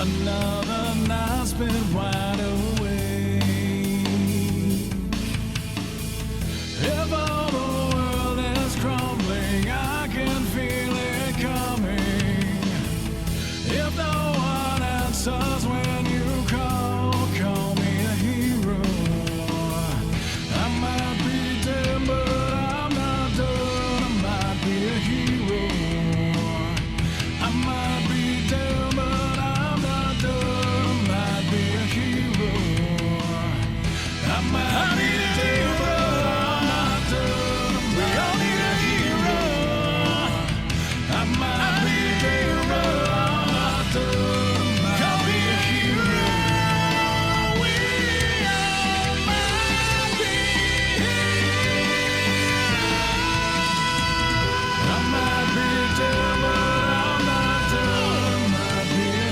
Another night spent wide awake. If all the world is crumbling, I can feel it coming. If no one answers when you call me a hero. I might be dead, but I'm not done. I might be a hero. I might be dead, but I'm not done. I might be a hero. I might be dead, but I'm not done. We all need a hero. I might be dead, but I'm not done. Call me a hero. We all might be I might be dead, but I'm not done. Might be a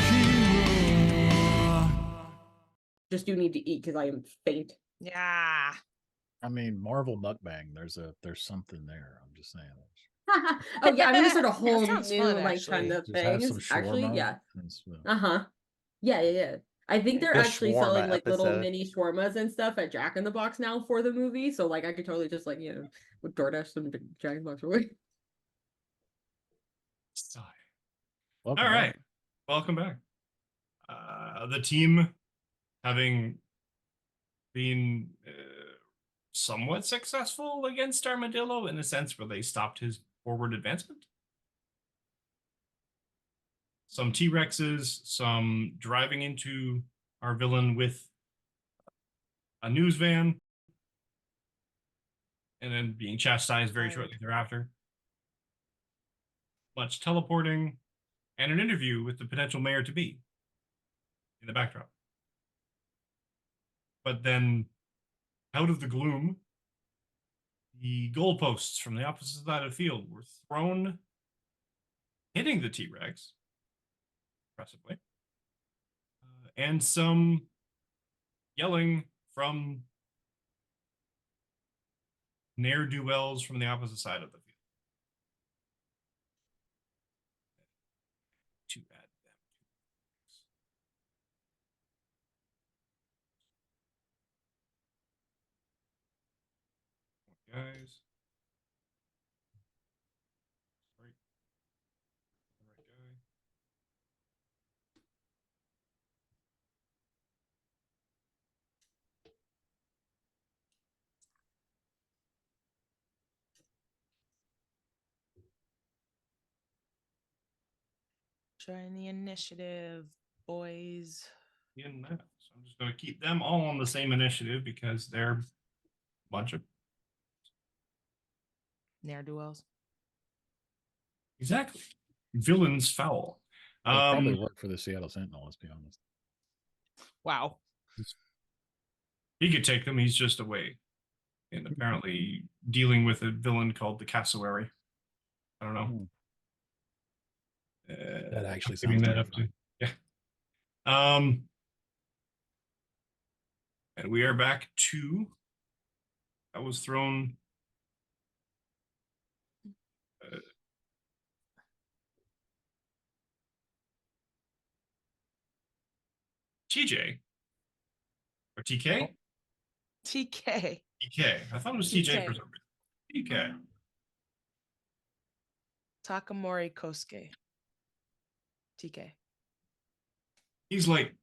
hero. Just do need to eat because I am faint. Yeah. I mean, Marvel mukbang. There's something there. I'm just saying. Oh yeah, I'm gonna start a whole new sounds fun, like kind actually. of Just have thing. some Actually, shawarma. yeah. and some- Yeah. I think they're The actually shawarma selling like little episode. mini shawarmas and stuff at Jack in the Box now for the movie. So like I could totally just like with DoorDash some Jack in the Box away. Sigh. Welcome All back. right. Welcome back. The team, having been somewhat successful against Armadillo in a sense where they stopped his forward advancement. Some T-Rexes, some driving into our villain with a news van, and then being chastised very shortly thereafter. Much teleporting, and an interview with the potential mayor-to-be in the backdrop. But then, out of the gloom, the goalposts from the opposite side of the field were thrown, hitting the T-Rex, impressively, and some yelling from ne'er-do-wells from the opposite side of the field. To add them. Guys. Sorry. The right guy. Join the initiative, boys. In that. So I'm just going to keep them all on the same initiative because they're a bunch of. Ne'er-do-wells. Exactly. Villains foul. It'll probably work for the Seattle Sentinel, let's be honest. Wow. He could take them. He's just away. And apparently dealing with a villain called the Cassowary. I don't know. That actually giving sounds that up to. Yeah. And we are back to. That was thrown. TJ or TK? TK. TK. I thought it was TJ TK. for some reason. TK. Takamori Kosuke. TK. He's like,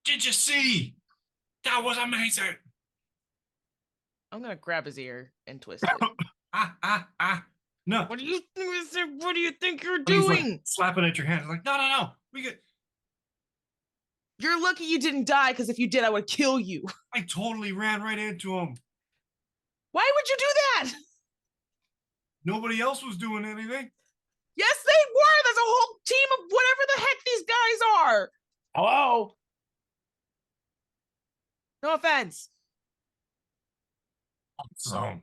did you see? That was amazing. I'm gonna grab his ear and twist it. No. What do you think you're And he's, like, doing? slapping at your hand. He's like, no. We get. You're lucky you didn't die, because if you did, I would kill you. I totally ran right into him. Why would you do that? Nobody else was doing anything. Yes, they were. There's a whole team of whatever the heck these guys are. Hello? No offense. So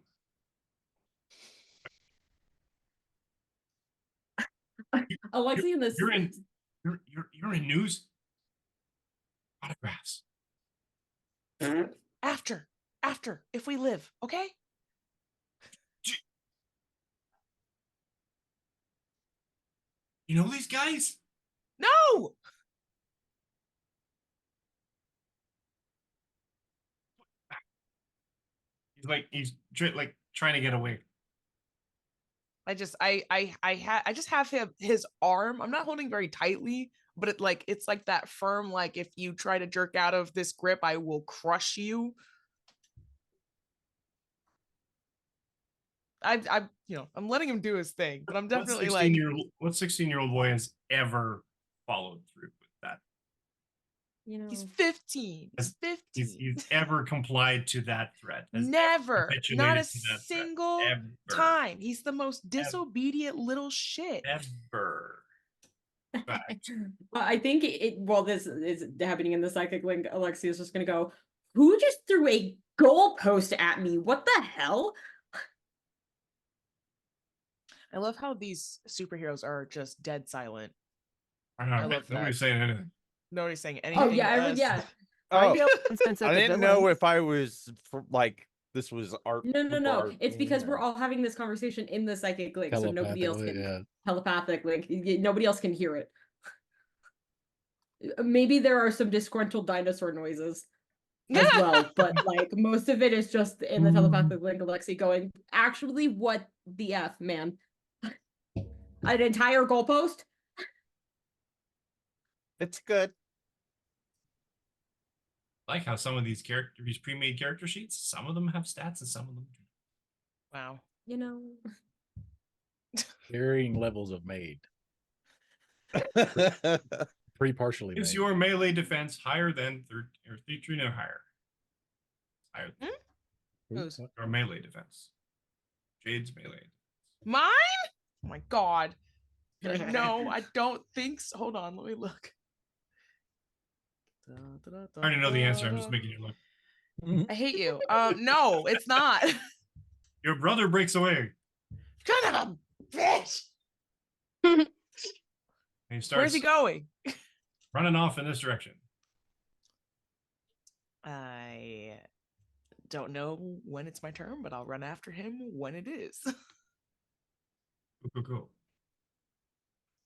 Alexi in this. you're in news. Autographs. After, if we live, okay? You know these guys? No! he's like trying to get away. I just have his arm. I'm not holding very tightly, but it's like that firm, like if you try to jerk out of this grip, I will crush you. I'm letting him do his thing, but I'm definitely like, what 16-year-old boy has ever followed through with that? He's 15. He's 15. He's ever complied to that threat? Never. Not a capitulated to that threat? single Ever. time. He's the most disobedient little shit. Ever. Fact. I think while this is happening in the psychic link, Alexi is just gonna go, who just threw a goalpost at me? What the hell? I love how these superheroes are just dead silent. I love that. Nobody's saying anything. Nobody's saying anything. Oh yeah, yeah. Oh, Instance of I the didn't villain. know if I was like this was art. No. It's because we're all having this conversation in the psychic link, so nobody else can telepathic link. Nobody else can hear it. Maybe there are some disgruntled dinosaur noises as well, but like most of it is just in the telepathic link. Alexi going, actually, what the f, man? An entire goalpost? It's good. I like how some of these pre-made character sheets, some of them have stats and some of them do. Wow. You know. Varying levels of made. Partially Is made. your melee defense higher than 13 or higher? Higher than Who's? your melee defense. Jade's melee. Mine? Oh my god. No, I don't think so. Hold on, let me look. I already know the answer. I'm just making you look. I hate you. No, it's not. Your brother breaks away. Son of a bitch. And he starts Where's he going? running off in this direction. I don't know when it's my turn, but I'll run after him when it is. Cool.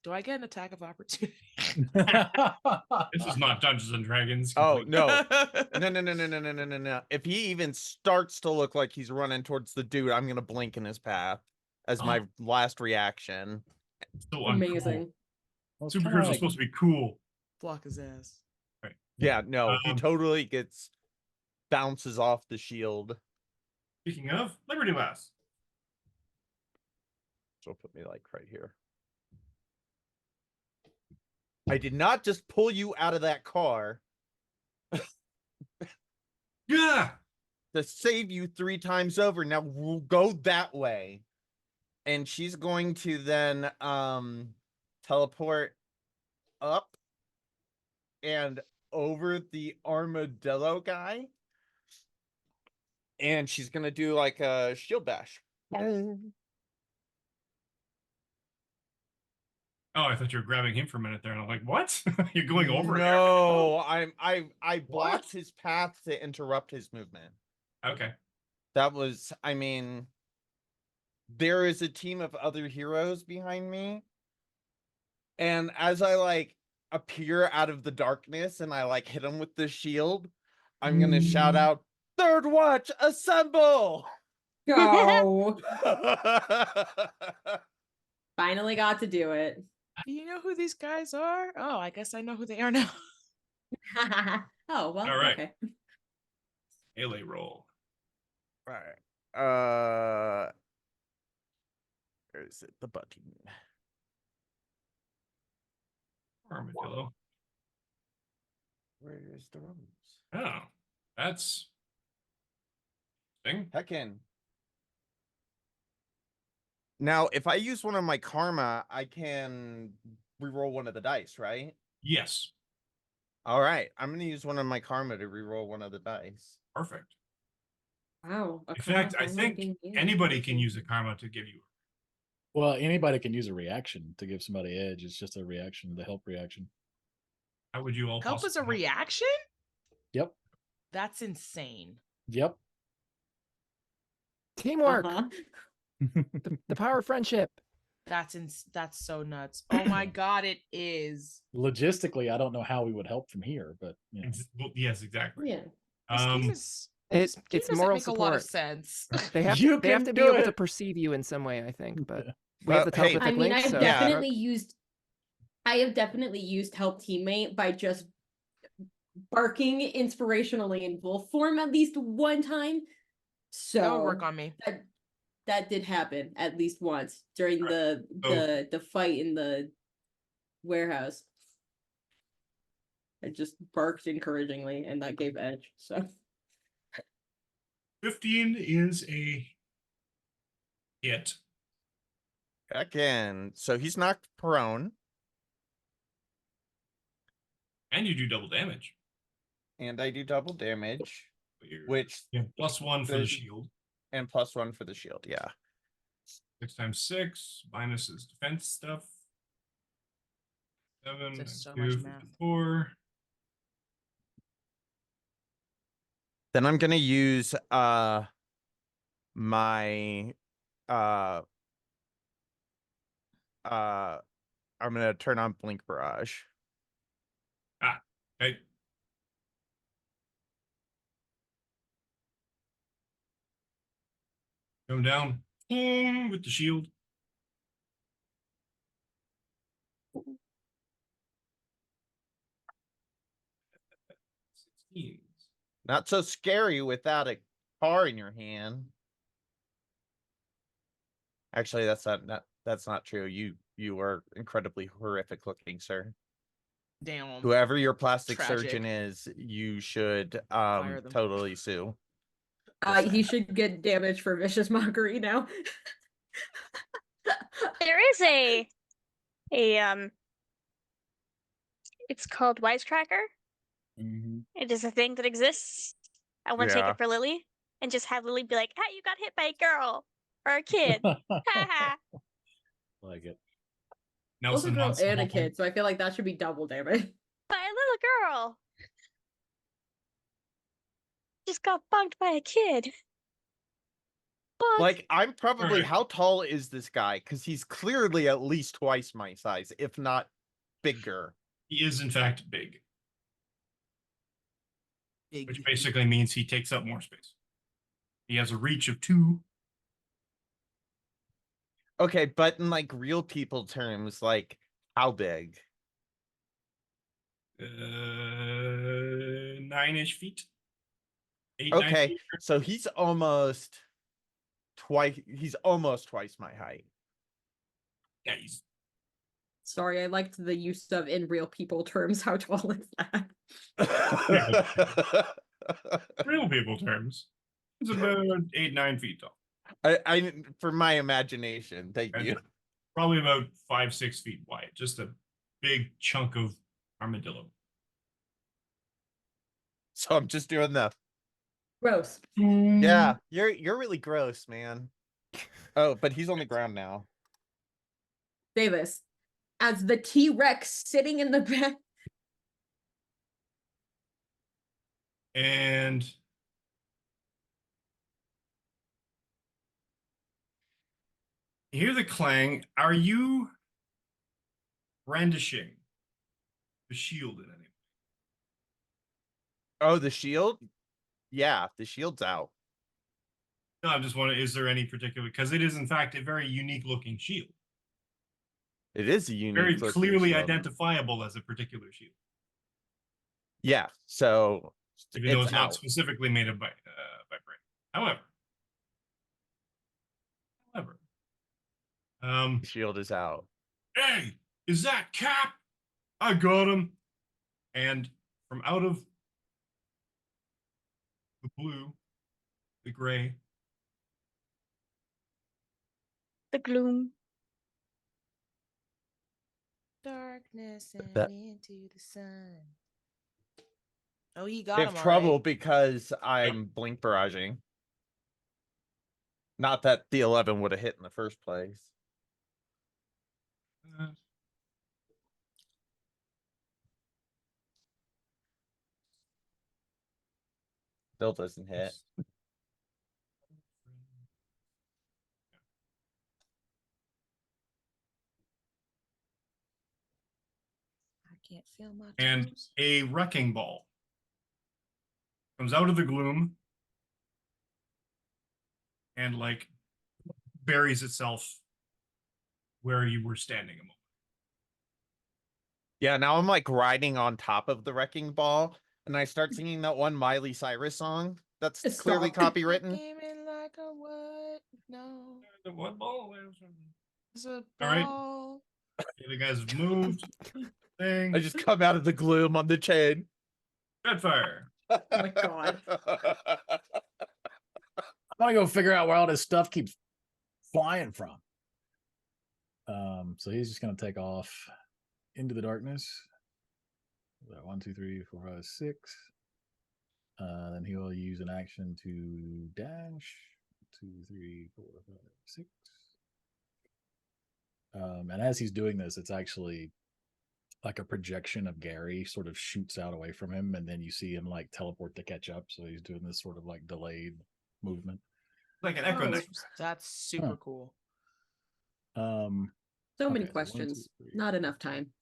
Do I get an attack of opportunity? This is not Dungeons and Dragons. Oh completely. no. If he even starts to look like he's running towards the dude, I'm gonna blink in his path as my last reaction. So Amazing. Well, it's Superheroes kinda are like- supposed to be cool. Block his ass. Yeah, no, he Um, totally bounces off the shield. Speaking of, Liberty Lass. So put me like right here. I did not just pull you out of that car Yeah. to save you 3 times over. Now we'll go that way. And she's going to then teleport up and over the Armadillo guy. And she's gonna do like a shield bash. Oh, I thought you were grabbing him for a minute there, and I'm like, what? You're going over there? No, I blocked his path to interrupt his movement. Okay. That was, I mean, there is a team of other heroes behind me. And as I like appear out of the darkness and I like hit him with the shield, I'm gonna shout out, "Third watch, assemble!" Go. Finally got to do it. Do you know who these guys are? Oh, I guess I know who they are now. Oh, well, All right. okay. Melee roll. Right. Where is it? The button. Armadillo. Where is the rose? Oh, that's thing. Heckin. Now, if I use one of my karma, I can reroll one of the dice, right? Yes. All right. I'm going to use one of my karma to reroll one of the dice. Perfect. Wow. In fact, I think anybody can use a karma to give you. Well, anybody can use a reaction to give somebody edge. It's just a reaction, the help reaction. How would you all Help as a possibly- reaction? Yep. That's insane. Yep. Teamwork. Uh-huh. The power of friendship. That's so nuts. Oh my god, it is. Logistically, I don't know how we would help from here, but you know. Well, yes, exactly. Yeah. This game is This game It's doesn't moral make a lot of support. sense. They have You they have can to be do able to it. perceive you in some way, I think. But we have the Hey, telepathic I mean, link, I've so definitely used help teammate by just barking inspirationally in wolf form at least one time. So That would work on me. that did happen at least once during Right. the fight in the warehouse. I just barked encouragingly, and that gave edge. So 15 is a hit. Again, so he's knocked prone, And you do double damage. and I do double damage, But you're- which you have +1 for the there's- shield. and +1 for the shield. Yeah. 6 times 6 minus his defense stuff. 7 Just times so 2, much math. 54. Then I'm gonna use my I'm gonna turn on Blink Barrage. Okay. Come down. Boom, with the shield. Not so scary without a car in your hand. Actually, that's not true. You are incredibly horrific looking, sir. Damn. Whoever your plastic Tragic. surgeon is, you should Fire them. totally sue. Just he saying. should get damage for vicious mockery now. There is a it's called Wisecracker. Mhm. It is a thing that exists. I want to take Yeah. it for Lily and just have Lily be like, "Hey, you got hit by a girl or a kid." Haha. Like it. Both a Nelson girl wants the and a whole thing. kid, so I feel like that should be double damage. By a little girl. Just got bunked by a kid. Bunk. Like, I'm probably Alright. how tall is this guy? Because he's clearly at least twice my size, if not bigger. He is in fact big, Big. which basically means he takes up more space. He has a reach of 2. Okay, but in like real people terms, like how big? 9-ish feet. 8, 9 Okay, feet. so he's almost twice my height. Yeah, he's Sorry, I liked the use of in real people terms. How tall is that? real people terms. He's about 8, 9 feet tall. I for my imagination, thank And you. Probably about 5, 6 feet wide. Just a big chunk of armadillo. So I'm just doing the Gross. yeah, you're really gross, man. Oh, but he's on the ground now. Davis, as the T-Rex sitting in the back. And you hear the clang. Are you brandishing the shield in any way? Oh, the shield? Yeah, the shield's out. No, I'm just wondering, is there any particular, because it is in fact a very unique looking shield. It is a unique Very looking clearly shield. identifiable as a particular shield. Yeah, so Even though it's it's not out. specifically made of by brain. However, The shield is out. hey, is that Cap? I got him. And from out of the blue, the gray, The gloom. Darkness and That- into the sun. Oh, he got They him. have all trouble right. because I'm blink barraging. Not that the 11 would have hit in the first place. uh, Still doesn't hit. I can't feel my and toes. a wrecking ball comes out of the gloom and like buries itself where you were standing a moment. Yeah, now I'm like riding on top of the wrecking ball, and I start singing that one Miley Cyrus song that's Stop. clearly copywritten. Came in like a what? No, The what ball? it's a All right. ball. Okay, the guys have moved. Thing. I just come out of the gloom on the chain. Dreadfire. Oh my god. I'm gonna go figure out where all this stuff keeps flying from. So he's just gonna take off into the darkness. 1, 2, 3, 4, 5, 6. Then he will use an action to dash. 2, 3, 4, 5, 6. And as he's doing this, it's actually like a projection of Gary sort of shoots out away from him, and then you see him like teleport to catch up. So he's doing this sort of like delayed movement. Like an echo Oh, necklace. that's super cool. So many Okay, so 1, 2, questions. 3, Not enough time.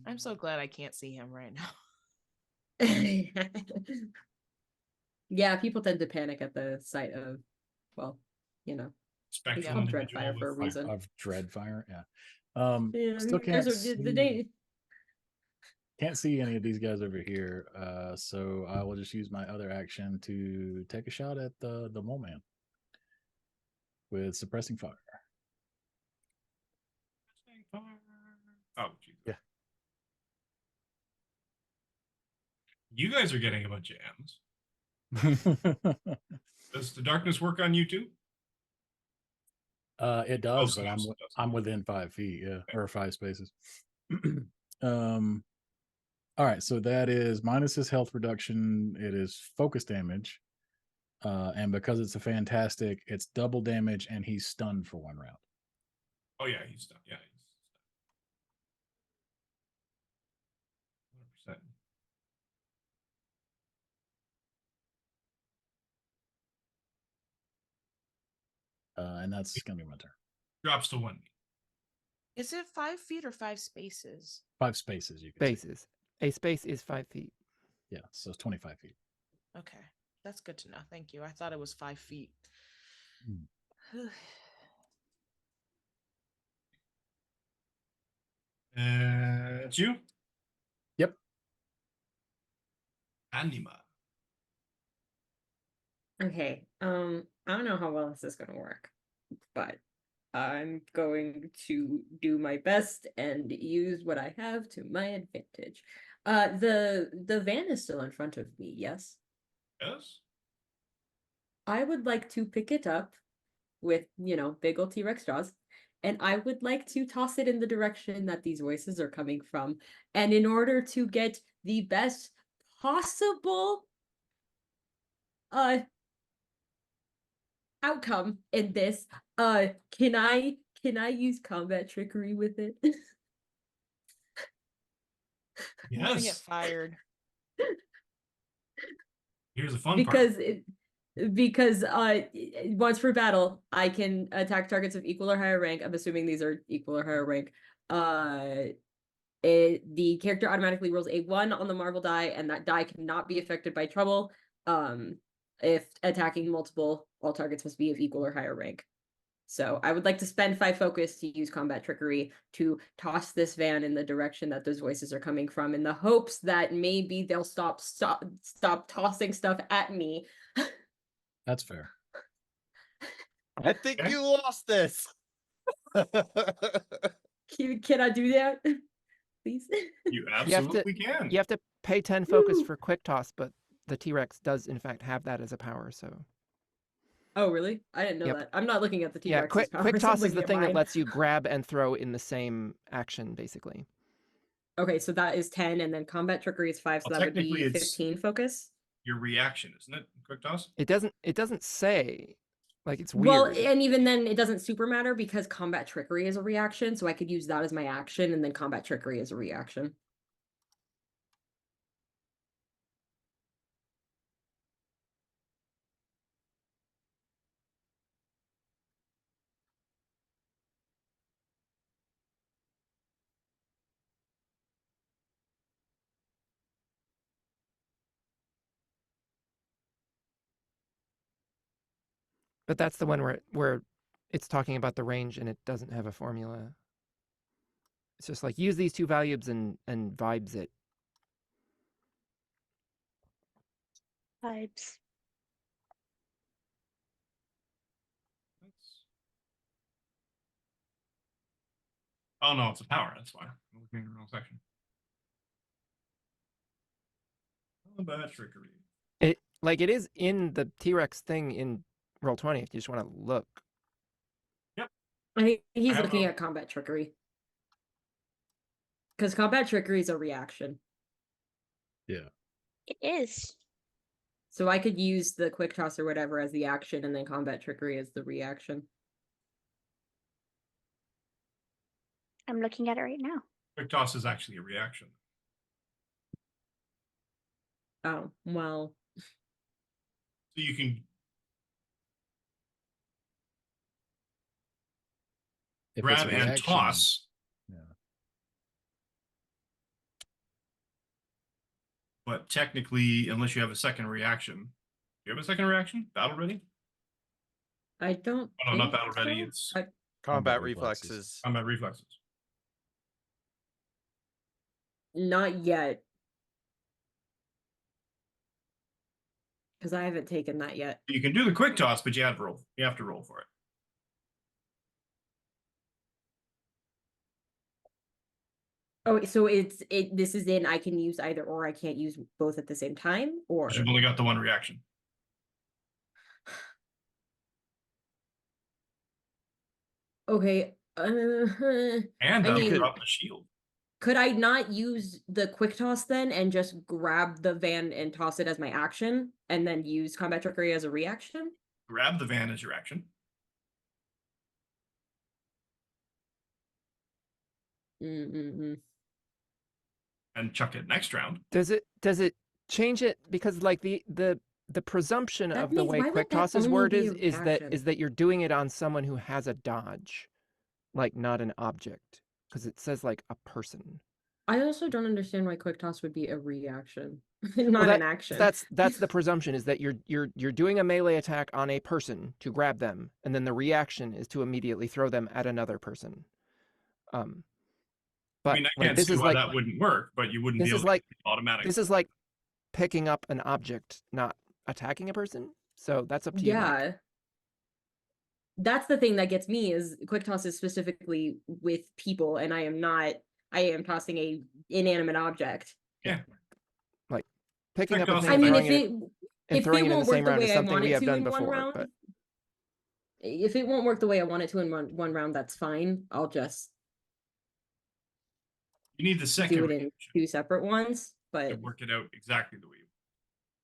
I'm so glad I can't see him right now. Yeah, people tend to panic at the sight of, well, you know, it's Spectral called individual Dreadfire for a with reason. of Dreadfire, yeah. Yeah, Still can't the see, day. can't see any of these guys over here. So I will just use my other action to take a shot at the mole man with suppressing fire. Oh, geez. Yeah. You guys are getting a bunch of M's. Does the darkness work on you too? It does, so but yes, it does. I'm within 5 feet, yeah, or 5 spaces. All right, so that is minus his health reduction. It is focus damage, and because it's a fantastic, it's double damage, and he's stunned for 1 round. Oh yeah, he's done. Yeah, he's 100%. And that's gonna be my turn. Drops to 1. Is it 5 feet or 5 spaces? 5 spaces, you can see. Spaces. A space is 5 feet. Yeah, so it's 25 feet. Okay, that's good to know. Thank you. I thought it was 5 feet. It's you. Yep. Anima. Okay. I don't know how well this is gonna work, but I'm going to do my best and use what I have to my advantage. The van is still in front of me, yes? Yes. I would like to pick it up with, you know, big old T-Rex jaws, and I would like to toss it in the direction that these voices are coming from. And in order to get the best possible outcome in this, can I use combat trickery with it? I'm gonna get Yes. fired. Here's the fun because part. because once per battle I can attack targets of equal or higher rank. I'm assuming these are equal or higher rank. The character automatically rolls a 1 on the Marvel die, and that die cannot be affected by trouble. If attacking multiple, all targets must be of equal or higher rank. So I would like to spend 5 focus to use combat trickery to toss this van in the direction that those voices are coming from, in the hopes that maybe they'll stop tossing stuff at me. That's fair. I think Okay. you lost this. Can I do that? Please? You absolutely can. You have to pay 10 focus for quick toss, but the T-Rex does in fact have that as a power, so. Oh, really? I didn't know Yep. that. I'm not looking at the Yeah, T-Rex's quick powers, I'm toss is looking the at thing that mine. lets you grab and throw in the same action, basically. Okay, so that is 10, and then combat trickery is 5, so Well, that would be technically it's- 15 focus. Your reaction, isn't it? Quick toss. It doesn't say, like, it's Well, weird. and even then, it doesn't super matter because combat trickery is a reaction, so I could use that as my action, and then combat trickery is a reaction. But that's the one where it's talking about the range and it doesn't have a formula. It's just like use these two values and vibes it. Vibes. Oh no, it's a power. That's why I'm looking at the wrong section. Oh, bad trickery. It is in the T-Rex thing in Roll20 if you just want to look. I think he's have looking a- at combat trickery. Because combat trickery is a reaction. Yeah. It is. So I could use the quick toss or whatever as the action and then combat trickery as the reaction. I'm looking at it right now. Quick toss is actually a reaction. Oh, well. So you can If it's a grab and reaction, toss, Yeah. but technically, unless you have a second reaction, do you have a second reaction? Battle ready? I don't. Oh no, not think battle ready. so. It's I- Combat reflexes. reflexes. combat reflexes. Not yet. Because I haven't taken that yet. You can do the quick toss, but you have to roll. You have to roll for it. Oh, so this is in I can use either or I can't use both at the same time or 'Cause you've only got the one reaction. okay. And I that'll mean- drop the shield. Could I not use the quick toss then and just grab the van and toss it as my action and then use combat trickery as a reaction? Grab the van as your action. Mm-mm-mm. And chuck it next round. Does it change it because like the presumption That of the means way why would quick that toss's only word be is a is that reaction? is that you're doing it on someone who has a dodge, like not an object, because it says like a person. I also don't understand why quick toss would be a reaction, Well, not an action. That's the presumption is that you're doing a melee attack on a person to grab them, and then the reaction is to immediately throw them at another person. But I mean, I like, can't this see is why like that wouldn't work, but you wouldn't this be is able like to automatic. this is like picking up an object, not attacking a person. So that's up to you. Mike. Yeah. That's the thing that gets me is quick toss is specifically with people, and I am tossing a inanimate object. Picking Quick up a toss thing I and mean, throwing if it it and if throwing it it in the won't work same the round is way I something want we it have to done in one before. round, But if it won't work the way I want it to in one round, that's fine. I'll just You need the second do it in reaction two separate ones. to But work it out exactly the way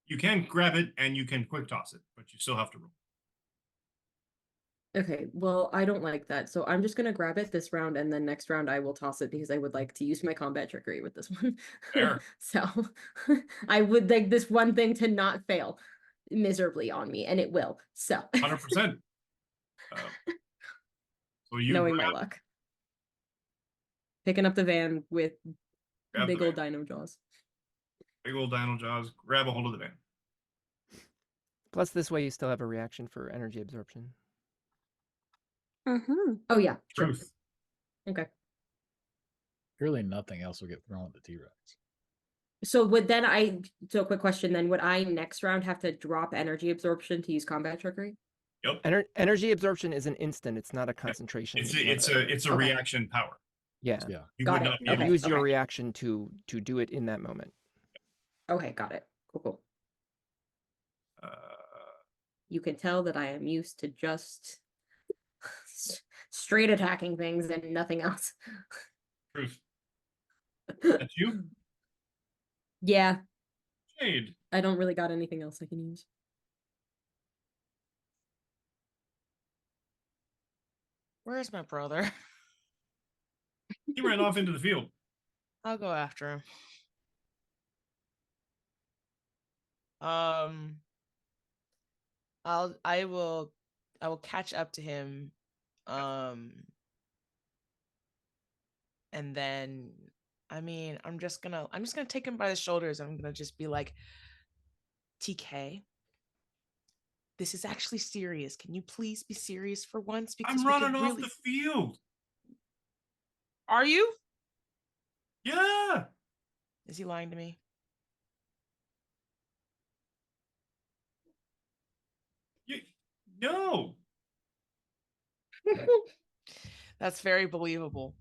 you can grab it and you can quick toss it, but you still have to roll. okay, well, I don't like that. So I'm just gonna grab it this round, and then next round I will toss it because I would like to use my combat trickery with this one. Fair. So I would like this one thing to not fail miserably on me, and it will. So 100%. So you knowing my grab, luck. Picking up the van with grab big the old van. dino jaws. Big old dino jaws, grab a hold of the van. plus this way you still have a reaction for energy absorption. Mm-hmm. Oh yeah, sure. Truth. Okay. Surely nothing else will get thrown at the T-Rex. So quick question then, would I next round have to drop energy absorption to use combat trickery? Yep. Energy absorption is an instant. It's not a concentration. It's a Okay. reaction power. yeah. Yeah. You Got would it. not be Okay. able Use to your reaction to do it in that moment. Okay, got it. Cool. uh, You can tell that I am used to just straight attacking things and nothing else. truth. That's you? Yeah, Shade. I don't really got anything else I can use. Where's my brother? He ran off into the field. I'll go after him. I will catch up to him. And then I'm just gonna take him by the shoulders. I'm gonna just be like, TK, this is actually serious. Can you please be serious for once? Because I'm we could running off really... the field. Are you? Yeah. Is he lying to me? No. That's very believable.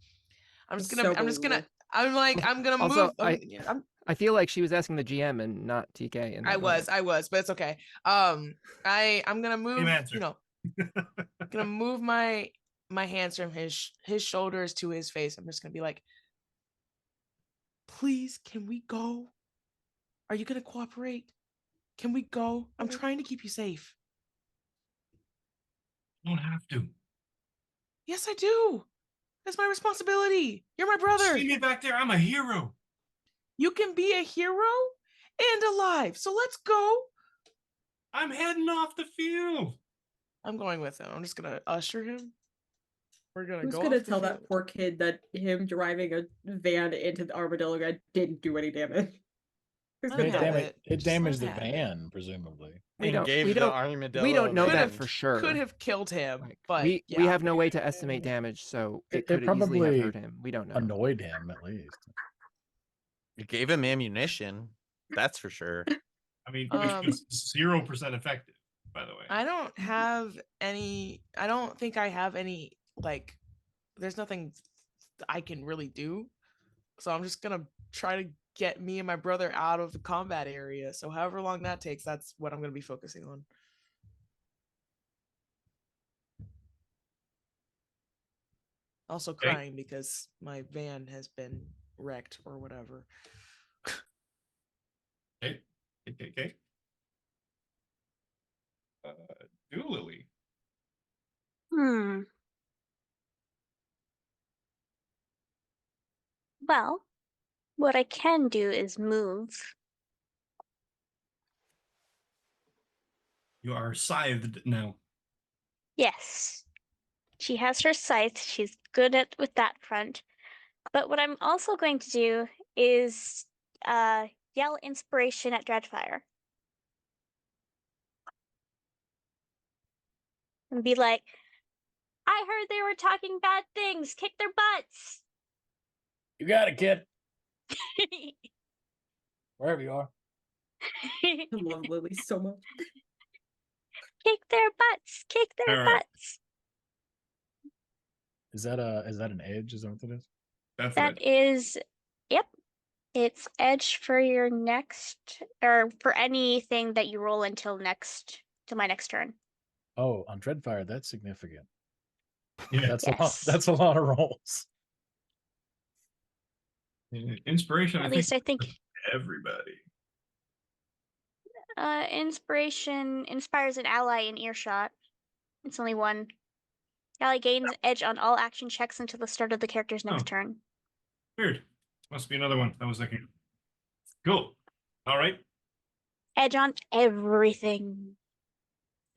I'm just It's gonna. so I'm just gonna. believable. I'm gonna Also, move. I feel like she was asking the GM and not TK. In that moment. I was, but it's okay. I'm gonna move. answer. You know, gonna move my hands from his shoulders to his face. I'm just gonna be like, please, can we go? Are you gonna cooperate? Can we go? I'm trying to keep you safe. You don't have to. Yes, I do. That's my responsibility. You're my brother. See me back there. I'm a hero. You can be a hero and alive. So let's go. I'm heading off the field. I'm going with him. I'm just gonna usher him. We're gonna Who's go. gonna off the tell that field. poor kid that him driving a van into the Armadillo guy didn't do any damage? Who's Let gonna him tell have that? it. It Just let damaged him the have it. van, presumably. We And don't. gave We the don't. armadillo We don't know a that wrench. for sure. Could have killed him, Like, but we yeah. have no way to estimate damage, so it It could easily have probably hurt him. We don't know. annoyed him at least. It gave him ammunition. That's for sure. I mean, which was 0% effective, by the way. I don't have any. I don't think I have any. Like, there's nothing I can really do. So I'm just gonna try to get me and my brother out of the combat area. So however long that takes, that's what I'm gonna be focusing on. Also Okay. crying because my van has been wrecked or whatever. Okay. Okay. Dualily. Well, what I can do is move. You are scythed now. Yes. She has her scythe. She's good at with that front. But what I'm also going to do is yell inspiration at Dreadfire. And be like, I heard they were talking bad things. Kick their butts. You got it, kid. Wherever you are. I love Lily so much. Kick their butts. Kick their Alright. butts. Is that an edge? Is that what it is? That's That it. is, yep. It's edge for your next, or for anything that you roll until my next turn. Oh, on Dreadfire, that's significant. Yeah. That's a lot. Yes. That's a lot of rolls. Inspiration, At I least think, I think everybody. inspiration inspires an ally in earshot. It's only one. Ally gains edge on all action checks until the start of the character's next Oh. turn. Weird. Must be another one. I was thinking. Cool. All right. Edge on everything.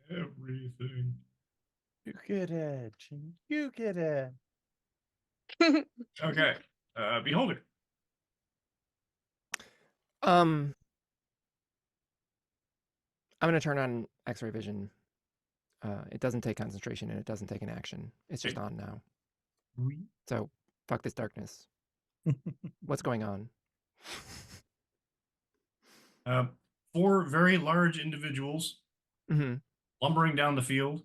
Everything. You get edge. You get edge. Okay. Beholder. I'm gonna turn on X-ray vision. It doesn't take concentration and it doesn't take an action. It's just on now. So fuck this darkness. What's going on? 4 very large individuals Mm-hmm. lumbering down the field.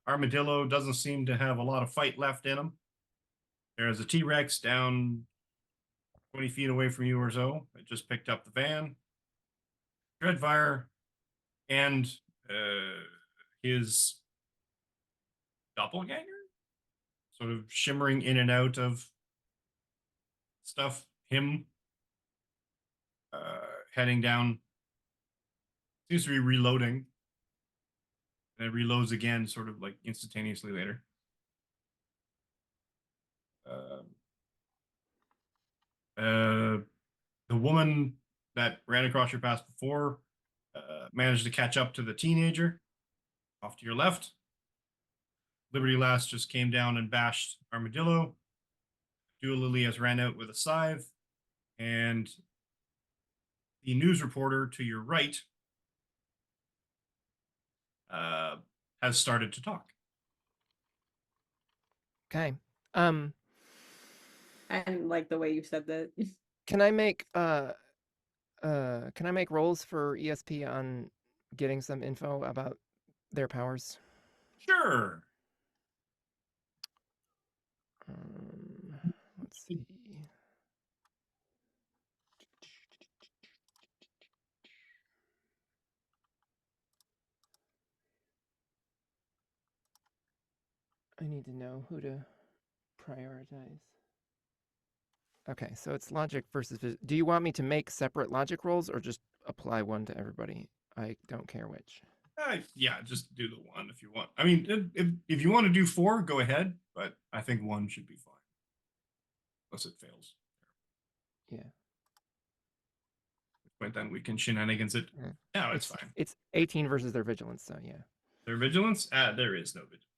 Armadillo doesn't seem to have a lot of fight left in him. There's a T-Rex down 20 feet away from you or so. It just picked up the van. Dreadfire and his doppelganger, sort of shimmering in and out of stuff. Him heading down. Seems to be reloading. And it reloads again, sort of like instantaneously later. The woman that ran across your path before managed to catch up to the teenager off to your left. Liberty Lass just came down and bashed Armadillo. Dualily has ran out with a scythe. And the news reporter to your right has started to talk. Okay. And like the way you said that. Can I make rolls for ESP on getting some info about their powers? Sure. Let's see. I need to know who to prioritize. Okay, so it's logic versus... Do you want me to make separate logic rolls or just apply one to everybody? I don't care which. Yeah, just do the one if you want. I mean, if you want to do 4, go ahead, but I think 1 should be fine. Unless it fails. Yeah. But then we can shenanigans it. Yeah. No, it's fine. It's 18 versus their vigilance, so yeah. Their vigilance? There is no vigilance.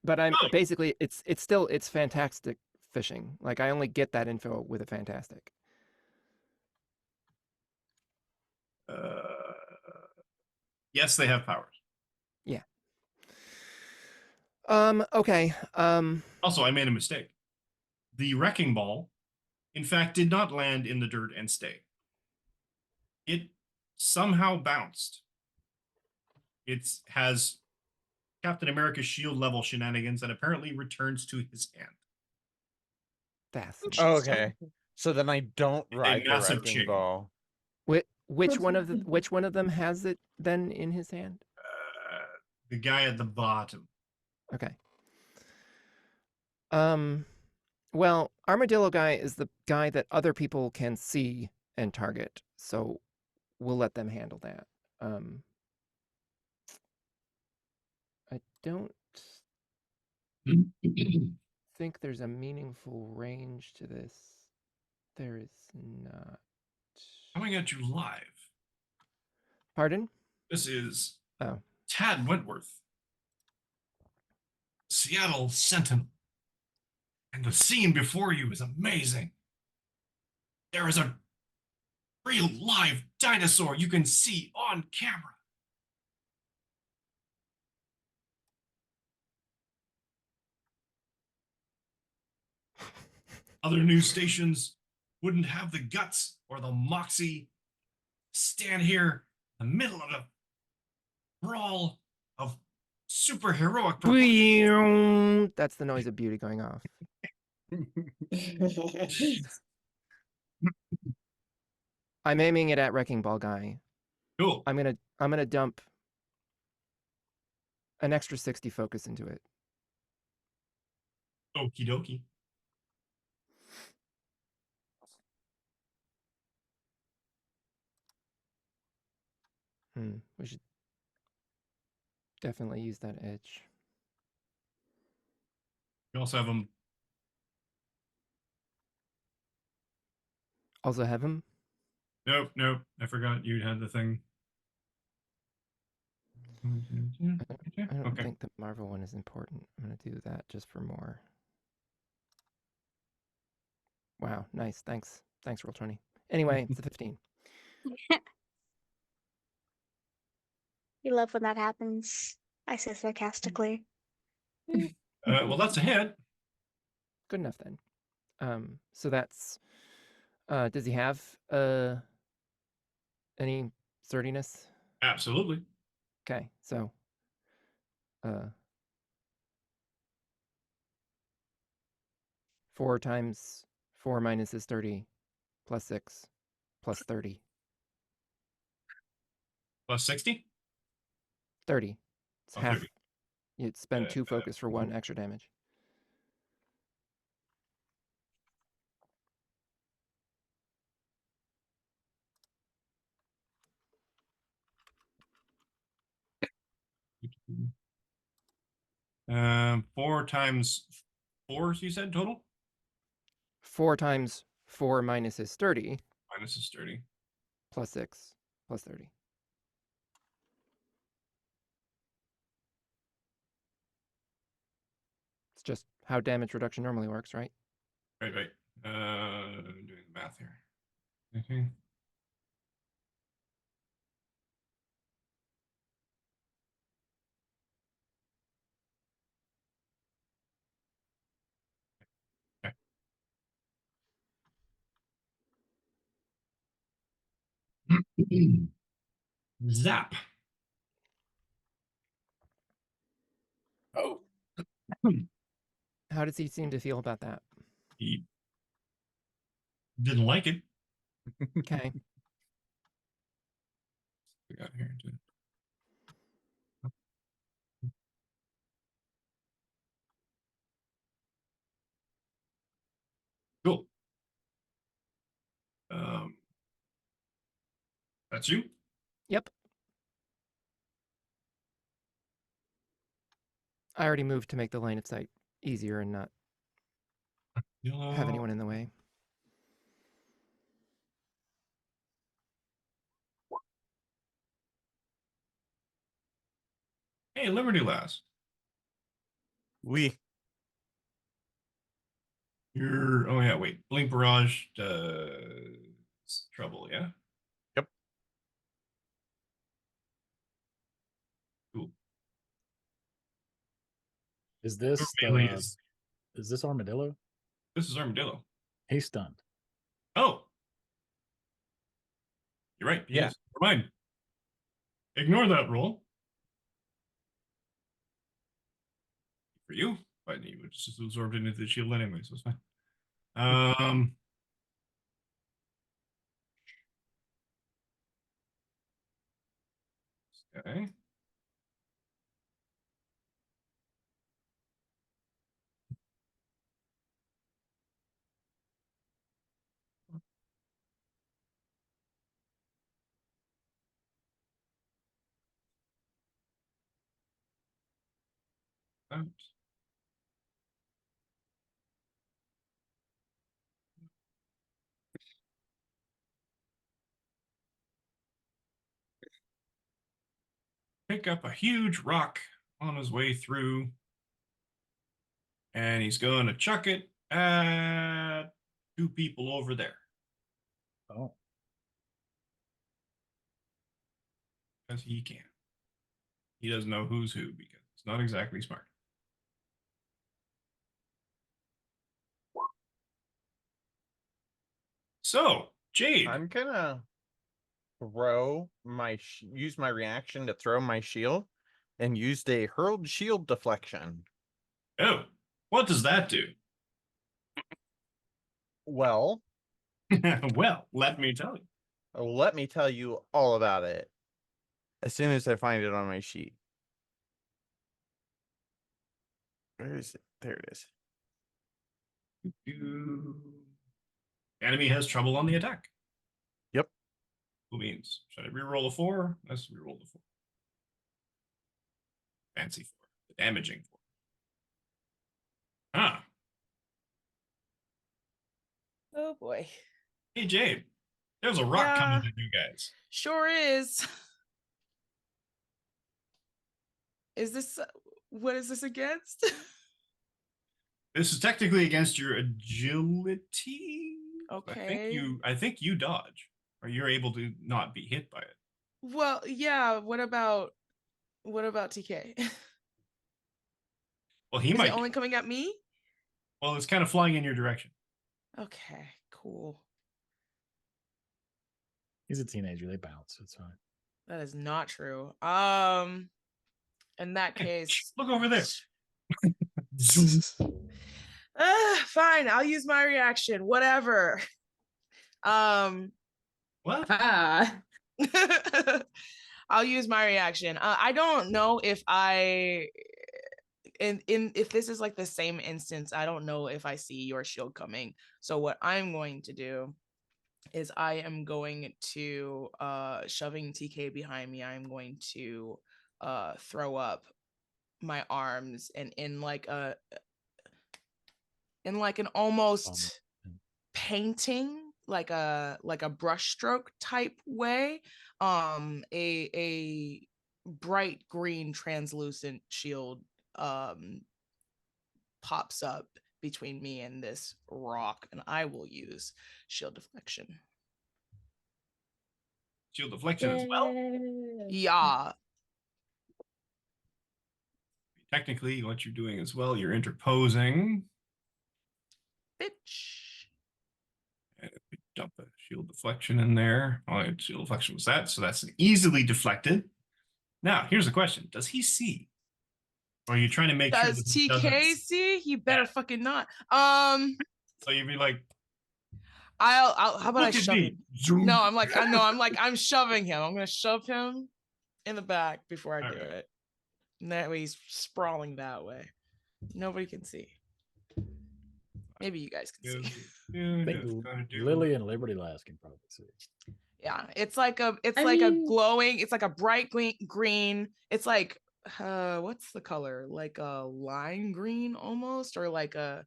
But I'm Oh. basically it's fantastic fishing. Like I only get that info with a fantastic. Yes, they have powers. Yeah. Okay. Also, I made a mistake. The wrecking ball, in fact, did not land in the dirt and stay. It somehow bounced. It has Captain America's shield level shenanigans and apparently returns to his hand. Fascinating. Okay. So then I don't ride the massive wrecking chick. ball. Which one of them has it then in his hand? The guy at the bottom. Okay. Well, Armadillo guy is the guy that other people can see and target, so we'll let them handle that. I don't think there's a meaningful range to this. There is not. Coming at you live. Pardon? This is Oh. Tad Wentworth, Seattle Sentinel. And the scene before you is amazing. There is a real live dinosaur you can see on camera. Other news stations wouldn't have the guts or the moxie to stand here in the middle of a brawl of superheroic proportions. That's the noise of beauty going off. I'm aiming it at Wrecking Ball guy. Cool. I'm gonna dump an extra 60 focus into it. Okie dokie. We should definitely use that edge. You also have them. Also have him? Nope. I forgot you had the thing. I don't Okay. think the Marvel one is important. I'm gonna do that just for more. Wow, nice. Thanks, Roll20. Anyway, it's a 15. You love when that happens. I say sarcastically. Well, that's a hit. Good enough then. So that's. Does he have any sturdiness? Absolutely. Okay, so 4 times 4 minus his 30 plus 6 plus 30. Plus 60? 30. It's Oh, half. 30. You'd spend 2 focus for 1 extra damage. Um, 4 times 4, you said total? 4 times 4 minus his 30 Minus is 30. plus 6 plus 30. It's just how damage reduction normally works, right? Right. I'm doing the math here. Okay. Zap. Oh. How does he seem to feel about that? He didn't like it. Okay. We got here too. Cool. That's you. Yep. I already moved to make the line of sight easier and not have anyone in the way. Hey, Liberty Lass. We. You're. Oh yeah. Wait. Blink Barrage does trouble. Yeah. Yep. Cool. Is this Melee the, is- is this Armadillo? This is Armadillo. He's stunned. Oh. You're right. Yeah. Yes. Never mind. Ignore that roll. For you, but he was just absorbed into the shield anyway, so it's fine. Okay. Out. Pick up a huge rock on his way through, and he's going to chuck it at two people over there. Oh. Because he can. He doesn't know who's who because it's not exactly smart. So, Jade. I'm gonna throw my use my reaction to throw my shield and used a hurled shield deflection. Oh, what does that do? Well, Well, let me tell you. let me tell you all about it as soon as I find it on my sheet. Where is it? There it is. Enemy has trouble on the attack. Yep. Who means? Should I reroll a 4? Let's reroll the 4. Fancy 4. The damaging 4. Ah. Oh boy. Hey, Jade. There's a rock coming Yeah. at you guys. Sure is. Is this what is this against? This is technically against your agility. Okay. I think you dodge, or you're able to not be hit by it. Well, yeah, what about TK? Well, he Is might. it only coming at me? Well, it's kind of flying in your direction. Okay, cool. He's a teenager. They bounce. It's fine. That is not true. In that case, Look over there. fine, I'll use my reaction. Whatever. What? Ah. I'll use my reaction. I don't know if if this is like the same instance, I don't know if I see your shield coming. So what I'm going to do is I am going to shoving TK behind me, I'm going to throw up my arms and in like an almost painting, like a brushstroke type way, a bright green translucent shield pops up between me and this rock, and I will use shield deflection. Shield deflection as well. Yeah. Technically, what you're doing as well, you're interposing. Bitch. And if we dump a shield deflection in there. Oh, shield deflection was that, so that's easily deflected. Now, here's the question: does he see? Or are you trying to make sure Does that he doesn't? TK see? He better Yeah. fucking not. So you'd be like, I'll how about I look at shove me. him? Zoom. No, I'm shoving him. I'm gonna shove him in the back before I do Okay. it. And that way he's sprawling that way. Nobody can see. Maybe you guys can see. I think Lily and Liberty Lass can probably see. Yeah, it's like a glowing, it's like a bright green. It's like what's the color? Like a lime green almost, or like a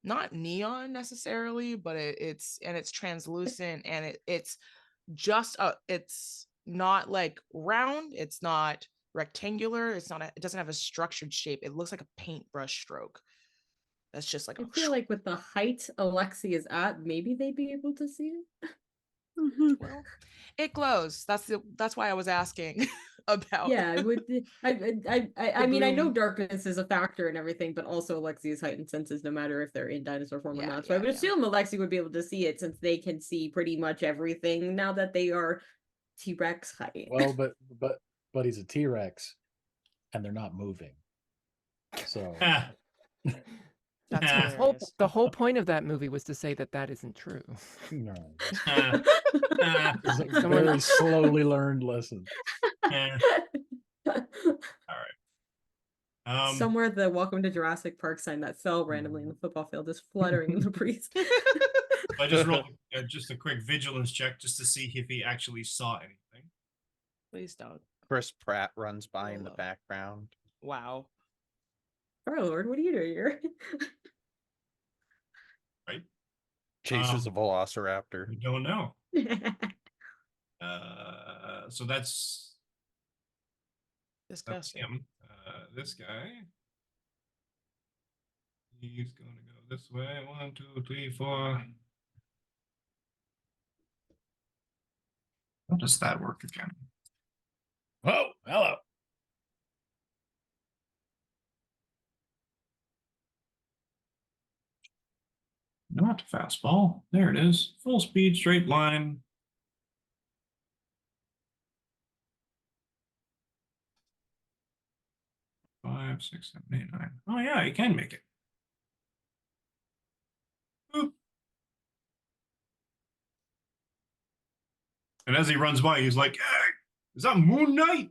not neon necessarily, but it's translucent, and it's just it's not like round, it's not rectangular, it doesn't have a structured shape. It looks like a paintbrush stroke. That's just like I feel like with the height Alexi is at, maybe they'd be able to see it. well, it glows. That's why I was asking about. Yeah, I mean, I know bloom. darkness is a factor and everything, but also Alexi's heightened senses, no matter if they're in dinosaur form or Yeah, not. So I would yeah. assume Alexi would be able to see it, since they can see pretty much everything now that they are T-Rex height. Well, but he's a T-Rex, and they're not moving. So That's Well, hilarious. the whole point of that movie was to say that that isn't true. no, Uh, it's a very slowly learned lesson. Somewhere the Welcome to Jurassic Park sign that fell randomly in the football field is fluttering in the breeze. I just rolled just a quick vigilance check just to see if he actually saw anything. Please don't. Chris Pratt runs by in the Hello. background. Wow. Oh Lord, what are you doing here? Right? Chases a velociraptor. We don't know. So that's Disgusting. him. This guy. He's going to go this way. 1, 2, 3, 4. How does that work again? Oh, hello. Not fastball. There it is. Full speed, straight line. Five, 6, 7, 8, 9. Oh yeah, you can make it. Boop. And as he runs by, he's like, "Hey, is that Moon Knight?"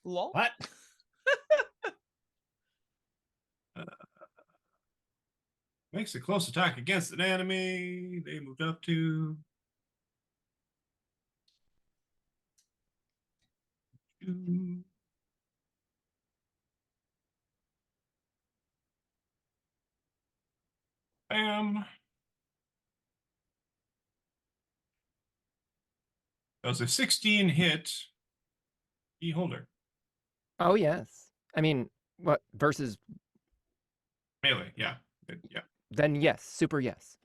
Lol. What? Makes a close attack against an enemy. They moved up to. Bam. That was a 16 hit. Key holder. Oh yes. I mean, what versus Melee, yeah. Yeah. then yes, super yes.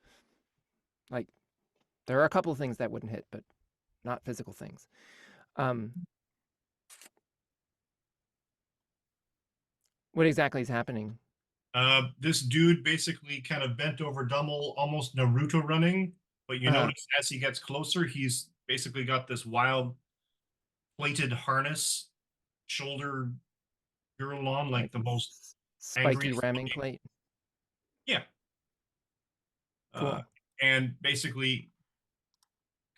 Like there are a couple of things that wouldn't hit, but not physical things. What exactly is happening? This dude basically kind of bent over double, almost Naruto running, but you notice as he gets closer, he's basically got this wild plated harness shoulder girdle on, like the most spiky angriest ramming looking. plate. Yeah. Cool. And basically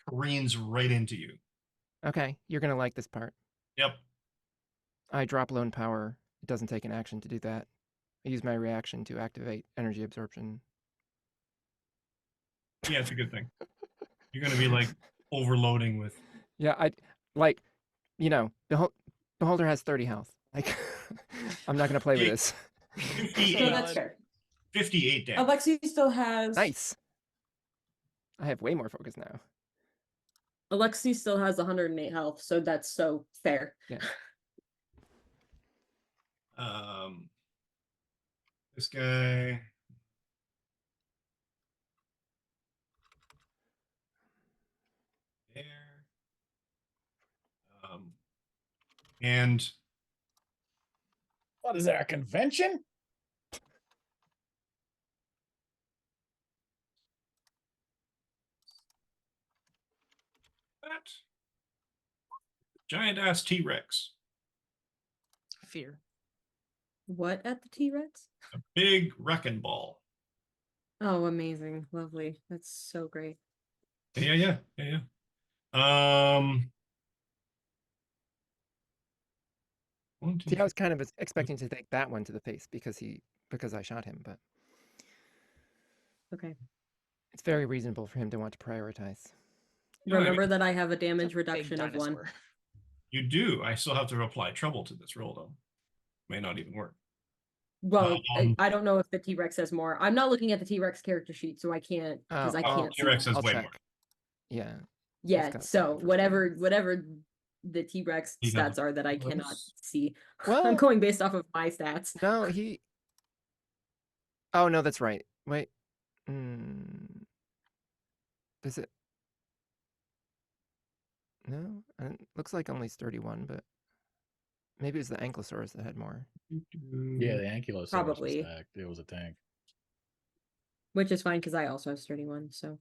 careens right into you. Okay, you're gonna like this part. Yep. I drop lone power. It doesn't take an action to do that. I use my reaction to activate energy absorption. Yeah, it's a good thing. You're gonna be like overloading with. Yeah, I like, you know, Beholder has 30 health. Like, I'm not gonna play with this. 58, So that's fair. 58 damage. Alexi still has Nice. I have way more focus now. Alexi still has 108 health, so that's so fair. Yeah. This guy. There. And What is that, a convention? that. Giant ass T-Rex. Fear. What at the T-Rex? A big wrecking ball. Oh, amazing. Lovely. That's so great. Yeah. One, two, See, I was three. kind of expecting to take that one to the face because I shot him, but Okay. it's very reasonable for him to want to prioritize. Yeah, Remember that I have a It's a damage big reduction of 1. dinosaur. You do. I still have to apply trouble to this roll, though. May not even work. Well, Um, I don't know if the T-Rex has more. I'm not looking at the T-Rex character sheet, so I can't because I can't see. T-Rex has I'll way check. more. Yeah. Yeah, got so something for whatever the T-Rex He has stats are that I those. cannot see. Well- I'm going based off of my stats. No, he. Oh no, that's right. Wait. Is it? No, looks like only 31, but maybe it's the Ankylosaurus that had more. Yeah, the Ankylosaurus was Probably. stacked. It was a tank. Which is fine because I also have 31, so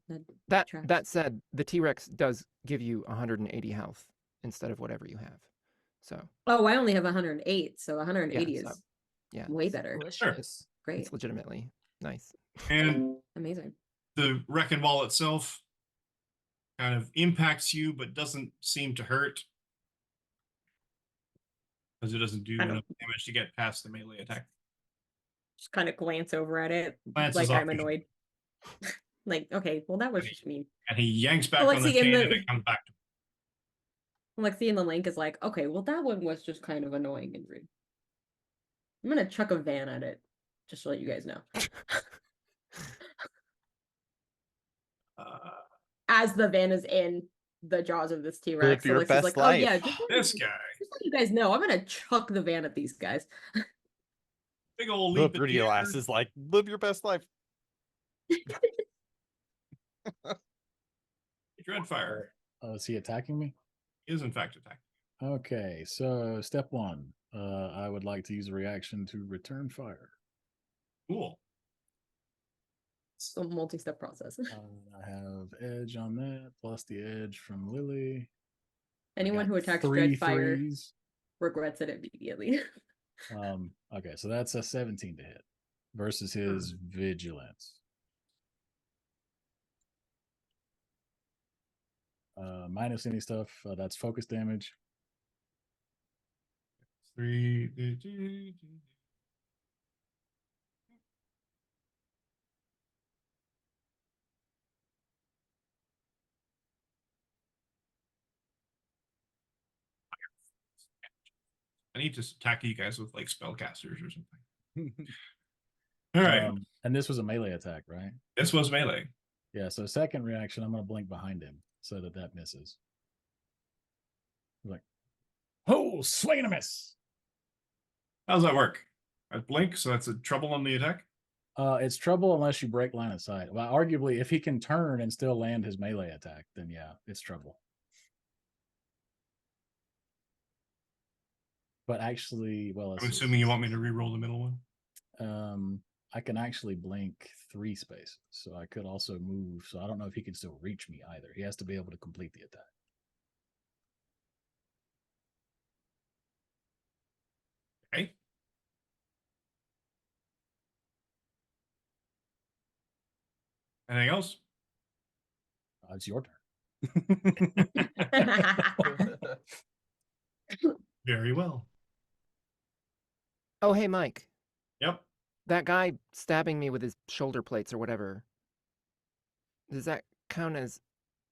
That tracks. that said, the T-Rex does give you 180 health instead of whatever you have. So Oh, I only have 108, so 180 Yeah, so- is yeah, way it's- better. Delicious. Great. It's legitimately nice. And Amazing. the wrecking ball itself kind of impacts you, but doesn't seem to hurt. Because it doesn't do I don't- enough damage to get past the melee attack. Just kind of glance over at it Glances like off I'm you. annoyed. Like, okay, well that was just mean. And he yanks back Well, on the Lexi, in chain the- and it comes back to Lexi in the link is like, okay, well that one was just kind of annoying and rude. I'm gonna chuck a van at it, just to let you guys know. As the van is in the jaws of this T-Rex, so your Lexi's best like, oh life. yeah, this guy. just let you guys know, I'm gonna chuck the van at these guys. Big old The leap at pretty the lass air. is like, live your best life. Dreadfire Is he attacking me? is in fact attacking. Okay, so step 1. I would like to use a reaction to return fire. Cool. It's a multi-step process. I have edge on that, plus the edge from Lily. I Anyone got who attacks 3 Dreadfire threes. regrets it immediately. Okay, so that's a 17 to hit versus his vigilance. Minus any stuff, that's focus damage. 3. I need to attack you guys with like spellcasters or something. All right. And this was a melee attack, right? This was melee. Yeah, so second reaction, I'm going to blink behind him so that misses. Like, oh, swing and a miss. How does that work? I blink, so that's a trouble on the attack. It's trouble unless you break line of sight. Well, arguably, if he can turn and still land his melee attack, then yeah, it's trouble. But actually, well, I'm assuming you want me to re-roll the middle one. I can actually blink 3 spaces, so I could also move. So I don't know if he can still reach me either. He has to be able to complete the attack. Okay. Anything else? It's your turn. Very well. Oh, hey, Mike. Yep. That guy stabbing me with his shoulder plates or whatever. Does that count as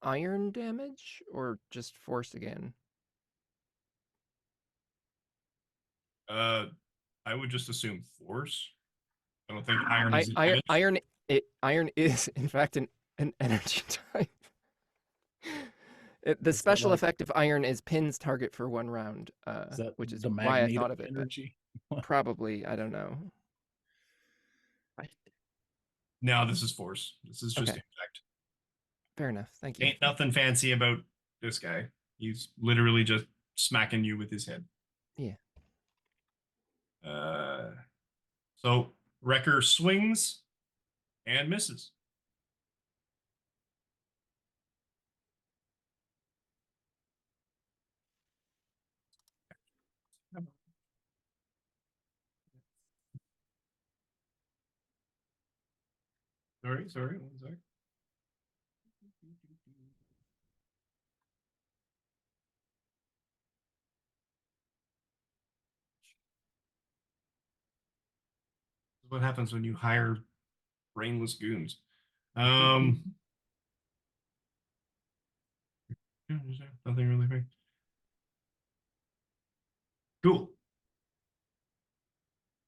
iron damage or just force again? I would just assume force. I don't think iron is Iron is in fact an energy type. The Is that special like- effect of iron is pins target for 1 round, Is that which is the why I magnetic thought of it. But energy? probably, I don't know. No, this is force. This is just Okay. impact. Fair enough. Thank you. Ain't nothing fancy about this guy. He's literally just smacking you with his head. Yeah. So Wrecker swings and misses. Sorry. 1 sec. What happens when you hire brainless goons? Yeah, nothing really big. Cool.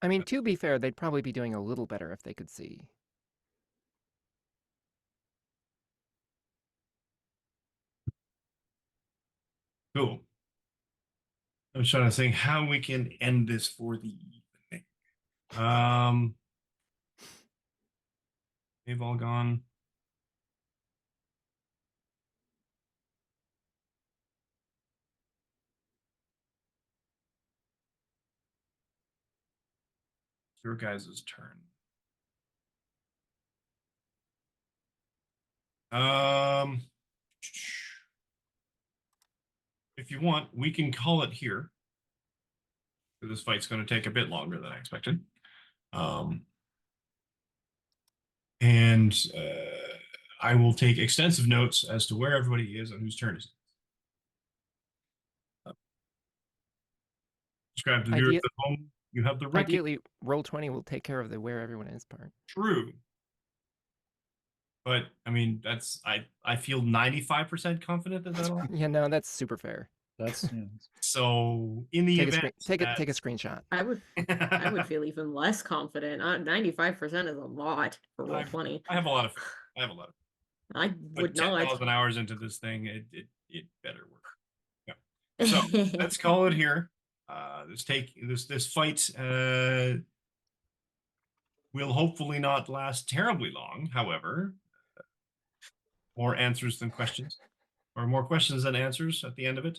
I mean, to be fair, they'd probably be doing a little better if they could see. Cool. I'm trying to think how we can end this for the evening. They've all gone. Your guys' turn. If you want, we can call it here. This fight's going to take a bit longer than I expected. And I will take extensive notes as to where everybody is and whose turn is it. Describe to the viewers at home. You have the right. Ideally, Roll20 will take care of the where everyone is part. True. But I mean, that's I feel 95% confident that that'll. Yeah, no, that's super fair. That's So in the event, take a screenshot. I would feel even less confident. 95% is a lot for Roll20. I have a lot of. I would not. 10,000 hours into this thing, it better work. Yeah. So let's call it here. This fight will hopefully not last terribly long. However, more answers than questions, or more questions than answers at the end of it.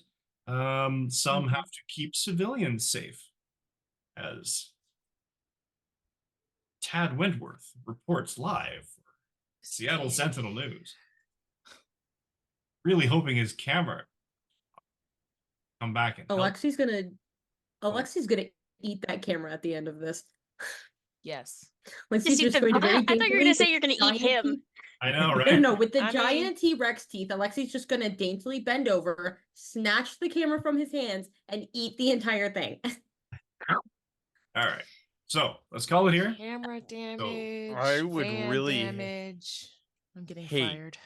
Some have to keep civilians safe, as Tad Wentworth reports live for Seattle Sentinel News. Really hoping his camera come back and Alexi's gonna eat that camera at the end of this. Yes. Like Just she's eat just the- going to very I thought you were gonna say you're gonna giant eat him. teeth- I know, right? No, with the I giant mean- T-Rex teeth, Alexi's just gonna daintily bend over, snatch the camera from his hands, and eat the entire thing. All right. So let's call it here. Camera damage. I would fan really damage. I'm getting hate fired.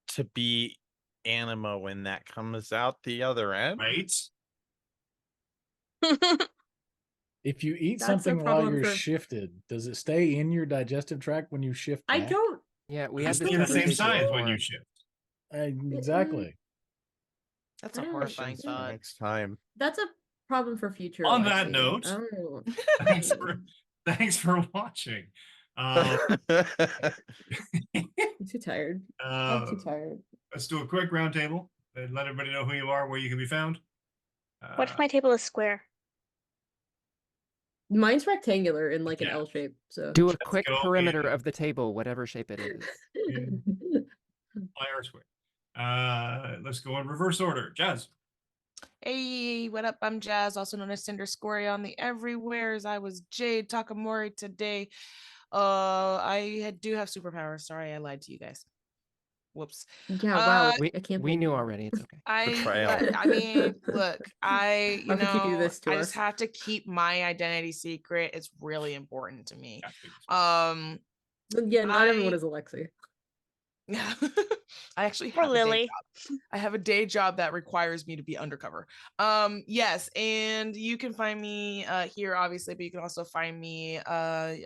to be Anima when that comes out the other end. Right. If you eat That's a something while problem you're for- shifted, does it stay in your digestive tract when you shift I back? don't. Yeah, we had It's this the same conversation size when before. you shift. Exactly. That's I a don't- horrifying Questions for thought. next time. That's a problem for future. On that Alexi. note, Oh. Thanks for watching. I'm too tired. I'm too tired. Let's do a quick roundtable and let everybody know who you are, where you can be found. What if my table is square? Mine's rectangular in like an Yeah. L shape. So Do a Let's quick go perimeter in. of the table, whatever shape it is. Fire square. Let's go in reverse order. Jazz. Hey, what up? I'm Jazz, also known as Cinder Scory on the everywheres. I was Jade Takamori today. I do have superpowers. Sorry, I lied to you guys. Whoops. Yeah, wow. We, I can't we believe knew that. already. It's okay. Betrayal. I mean, look, Why would you do this to I us? just have to keep my identity secret. It's really important to me. Yeah, not everyone I- is Alexi. Yeah. I actually Or have a day Lily. job. I have a day job that requires me to be undercover. Yes, and you can find me here obviously, but you can also find me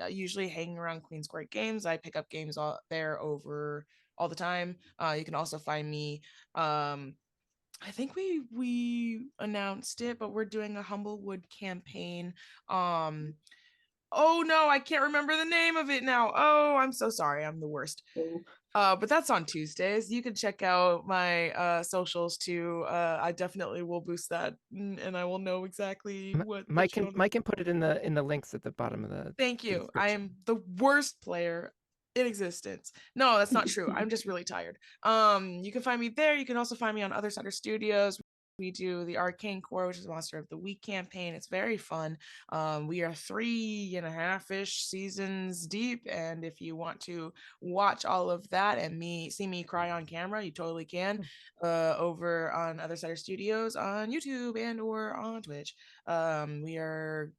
usually hanging around Queen's Court Games. I pick up games there over all the time. You can also find me I think we announced it, but we're doing a Humblewood campaign. Oh no, I can't remember the name of it now. Oh, I'm so sorry. I'm the worst. But that's on Tuesdays. You can check out my socials too. I definitely will boost that, and I will know exactly what. Mike can put it in the links at the bottom of the. Thank you. I am the worst player in existence. No, that's not true. I'm just really tired. You can find me there. You can also find me on Other Sider Studios. We do the Arcane Core, which is Monster of the Week campaign. It's very fun. We are 3.5-ish seasons deep, and if you want to watch all of that and see me cry on camera, you totally can. Over on Other Sider Studios on YouTube and or on Twitch. We are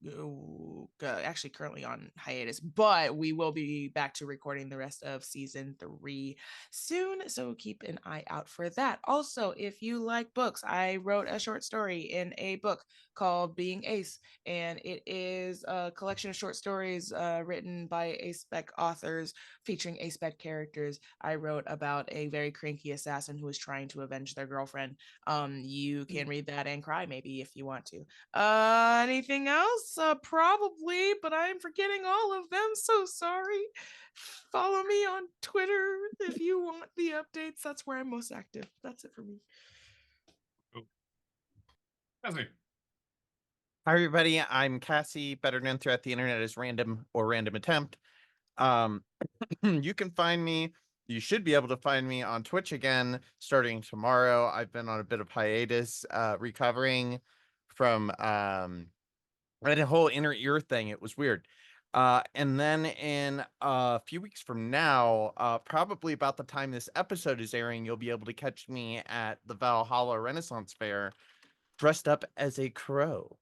actually currently on hiatus, but we will be back to recording the rest of season 3 soon, so keep an eye out for that. Also, if you like books, I wrote a short story in a book called Being Ace, and it is a collection of short stories written by A-Spec authors featuring A-Spec characters. I wrote about a very cranky assassin who is trying to avenge their girlfriend. You can read that and cry maybe if you want to. Anything else? Probably, but I'm forgetting all of them, so sorry. Follow me on Twitter if you want the updates. That's where I'm most active. That's it for me. Cassie. Hi everybody, I'm Cassie, better known throughout the internet as Random or Random Attempt. You can find me, you should be able to find me on Twitch again starting tomorrow. I've been on a bit of hiatus, recovering from that whole inner ear thing. It was weird. And then in a few weeks from now, probably about the time this episode is airing, you'll be able to catch me at the Valhalla Renaissance Fair dressed up as a crow.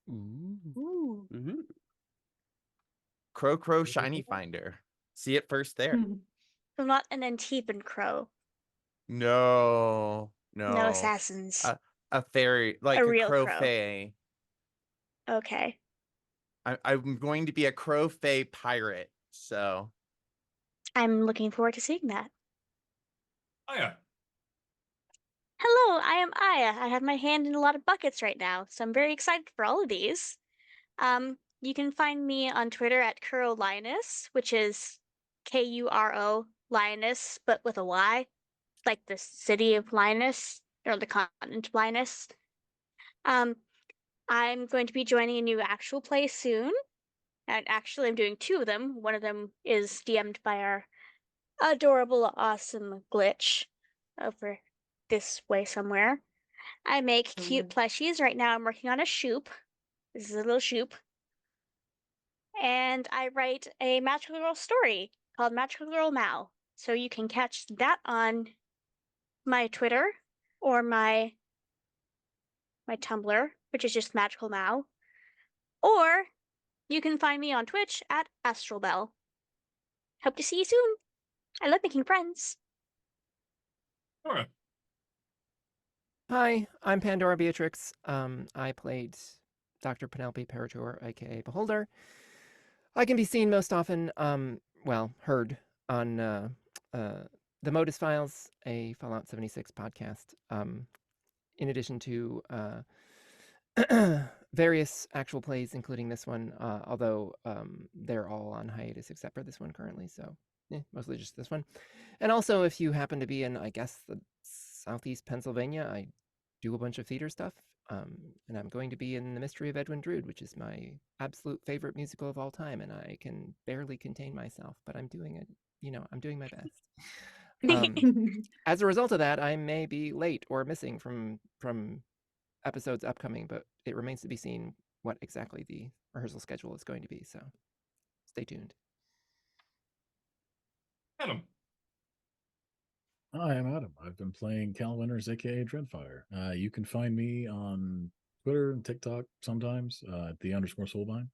Ooh. Crow shiny finder. See it first there. So not an Antibon crow. No. No assassins. A fairy, like A a real crow crow. fae. Okay. I'm going to be a crow fae pirate, so. I'm looking forward to seeing that. Oh yeah. Hello, I am Aya. I have my hand in a lot of buckets right now, so I'm very excited for all of these. You can find me on Twitter at Kuro Lioness, which is Kuro Lioness, but with a Y, like the city of Linus or the continent of Linus. I'm going to be joining a new actual play soon, and actually I'm doing 2 of them. One of them is DM'd by our adorable, awesome Glitch over this way somewhere. I make cute plushies. Right now I'm working on a shoop. This is a little shoop. And I write a magical girl story called Magical Girl Mao. So you can catch that on my Twitter or my Tumblr, which is just Magical Mao. Or you can find me on Twitch at Astral Bell. Hope to see you soon. I love making friends. All right. Hi, I'm Pandora Beatrix. I played Dr. Penelope Parator, aka Beholder. I can be seen most often, heard on the Modus Files, a Fallout 76 podcast, in addition to various actual plays, including this one, although they're all on hiatus except for this one currently, so mostly just this one. And also, if you happen to be in, I guess, the Southeast Pennsylvania, I do a bunch of theater stuff, and I'm going to be in The Mystery of Edwin Drood, which is my absolute favorite musical of all time, and I can barely contain myself, but I'm doing it, I'm doing my best. As a result of that, I may be late or missing from episodes upcoming, but it remains to be seen what exactly the rehearsal schedule is going to be, so stay tuned. Adam. Hi, I'm Adam. I've been playing Cal Winters, aka Dreadfire. You can find me on Twitter and TikTok sometimes at _Soulvine.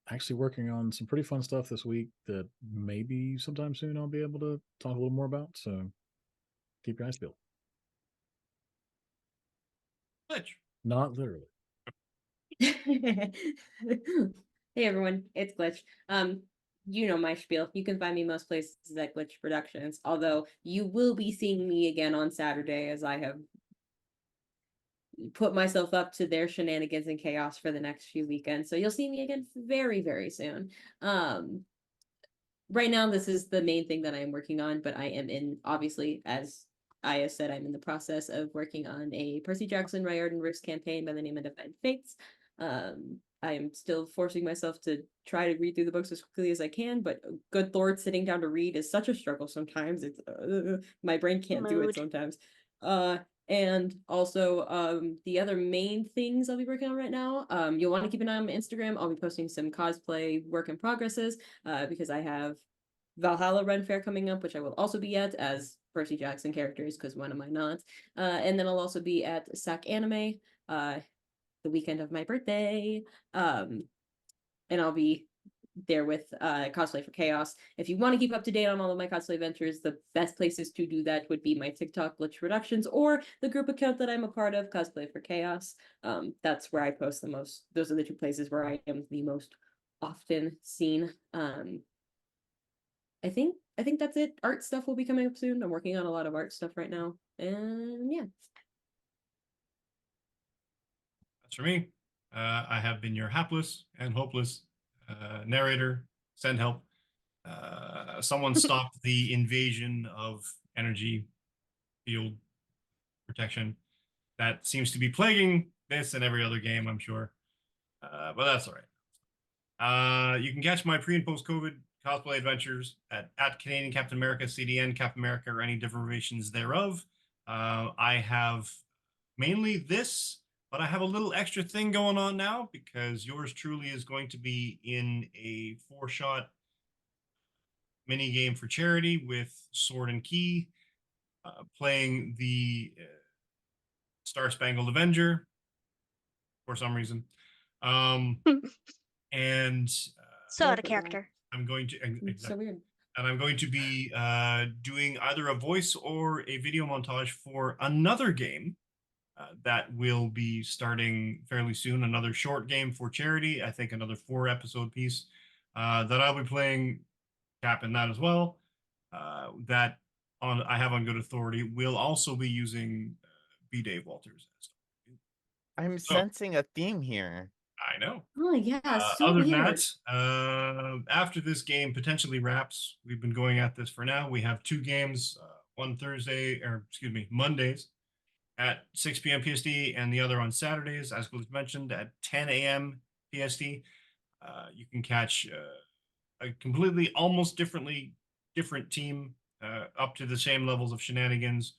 Actually working on some pretty fun stuff this week that maybe sometime soon I'll be able to talk a little more about. So keep your eyes peeled. Glitch. Not literally. Hey everyone, it's Glitch. You know my spiel. You can find me most places at Glitch Productions, although you will be seeing me again on Saturday as I have put myself up to their shenanigans and chaos for the next few weekends. So you'll see me again very, very soon. Right now, this is the main thing that I am working on, but I am obviously, as Aya said, I'm in the process of working on a Percy Jackson Riordan Risk campaign by the name of Defend Fates. I am still forcing myself to try to read through the books as quickly as I can, but good Lord, sitting down to read is such a struggle sometimes. It's my brain can't do it sometimes. And also, the other main things I'll be working on right now, you'll want to keep an eye on my Instagram. I'll be posting some cosplay work in progresses, because I have Valhalla Ren Fair coming up, which I will also be at as Percy Jackson characters, because when am I not? And then I'll also be at SAC Anime, the weekend of my birthday. And I'll be there with Cosplay for Chaos. If you want to keep up to date on all of my cosplay ventures, the best places to do that would be my TikTok Glitch Productions or the group account that I'm a part of, Cosplay for Chaos. That's where I post the most. Those are the two places where I am the most often seen. I think that's it. Art stuff will be coming up soon. I'm working on a lot of art stuff right now. And yeah. That's for me. I have been your hapless and hopeless narrator. Send help. Someone stop the invasion of energy field protection that seems to be plaguing this and every other game, I'm sure. But that's all right. You can catch my pre and post COVID cosplay adventures at Canadian Captain America, CDN Captain America, or any derivations thereof. I have mainly this, but I have a little extra thing going on now because yours truly is going to be in a 4-shot mini game for charity with Sword and Key, playing the Star Spangled Avenger for some reason. And So out of character. I'm going to It's so weird. and I'm going to be doing either a voice or a video montage for another game that will be starting fairly soon. Another short game for charity. I think another 4-episode piece that I'll be playing, capping that as well. That I have on good authority. We'll also be using B. Dave Walters. I'm sensing a theme here. I know. Oh yeah, so Other weird. than that, after this game potentially wraps, we've been going at this for now. We have 2 games, one Mondays at 6 p.m. PST, and the other on Saturdays, as was mentioned, at 10 a.m. PST. You can catch a completely, almost different team up to the same levels of shenanigans.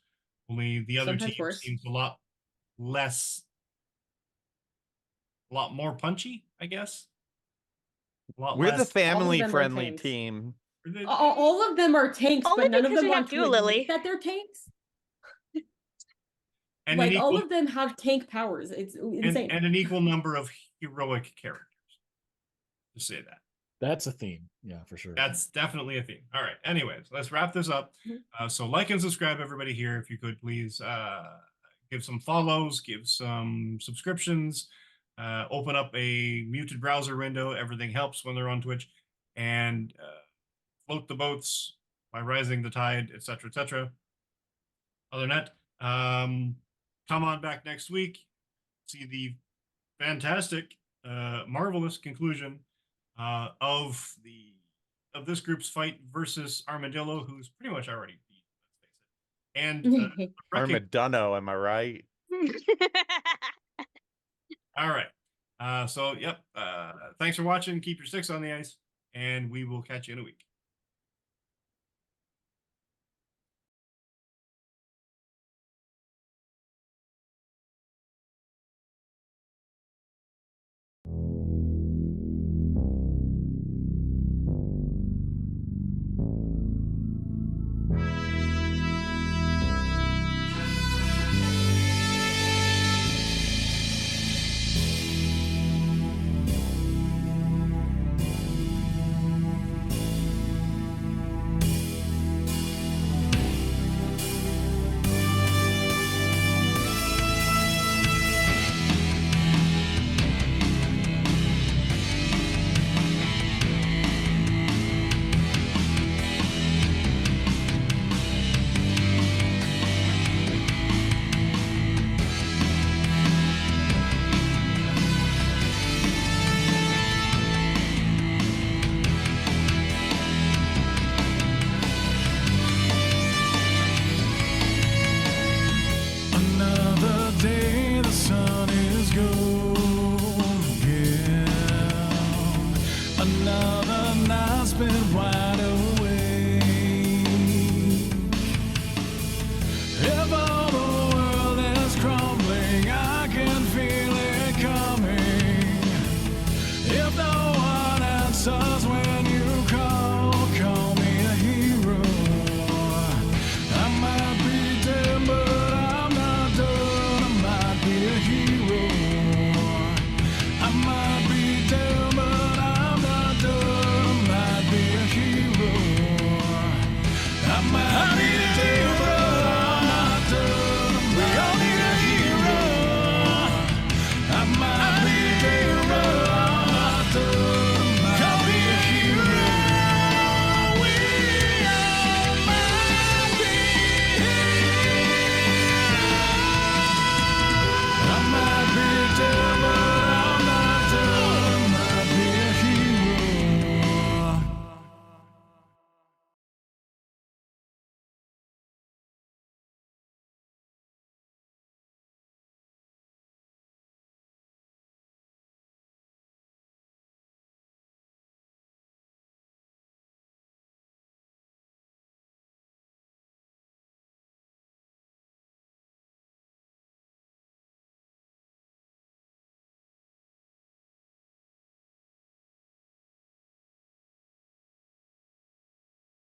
Only the other Sometimes team worse. seems a lot more punchy, I guess. We're the them are family-friendly tanks. team. All of them are tanks, Only but none of because them we want have to admit Dualily. that they're tanks. And Like an all equal, of them have tank powers. It's insane. and an equal number of heroic characters. To say that. That's a theme. Yeah, for sure. That's definitely a theme. All right. Anyways, let's wrap this up. So like and subscribe, everybody here, if you could please. Give some follows, give some subscriptions, open up a muted browser window. Everything helps when they're on Twitch, and float the boats by rising the tide, etc., etc. Other than that, come on back next week. See the fantastic, marvelous conclusion of this group's fight versus Armadillo, who's pretty much already beat. Let's face it. And Armadillo, am I right? all right. So yep. Thanks for watching. Keep your sticks on the ice, and we will catch you in a week. Another day, the sun is golden. Another night spent wide awake.